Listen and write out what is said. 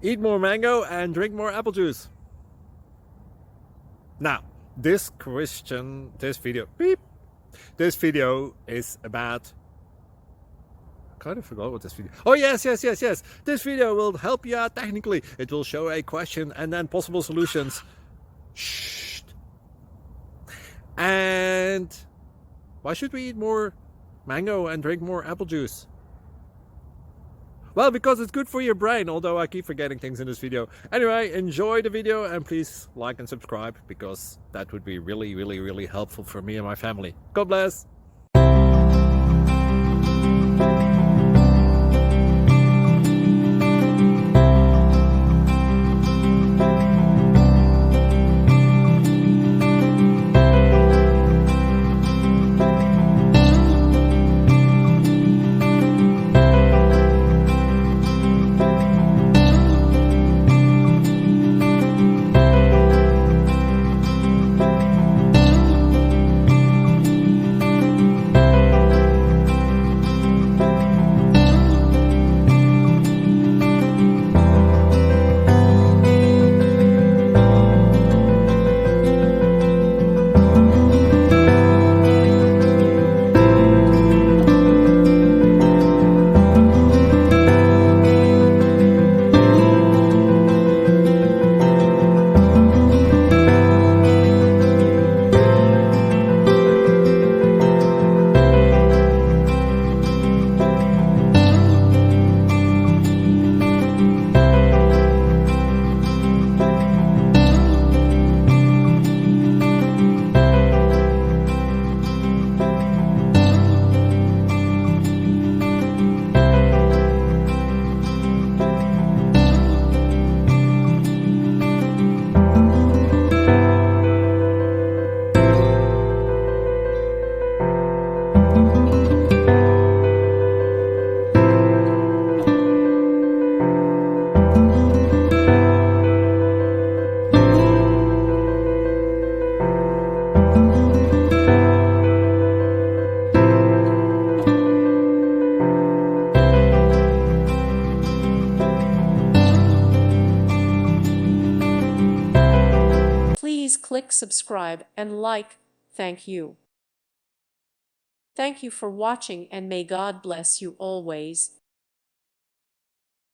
Eat more mango and drink more apple juice. Now, this video is about, I kind of forgot what this video. Oh, yes. This video will help you out technically. It will show a question and then possible solutions. Shh. And why should we eat more mango and drink more apple juice? Well, because it's good for your brain, although I keep forgetting things in this video. Anyway, enjoy the video and please like and subscribe, because that would be really helpful for me and my family. God bless! Please click subscribe and like. Thank you. Thank you for watching and may God bless you always.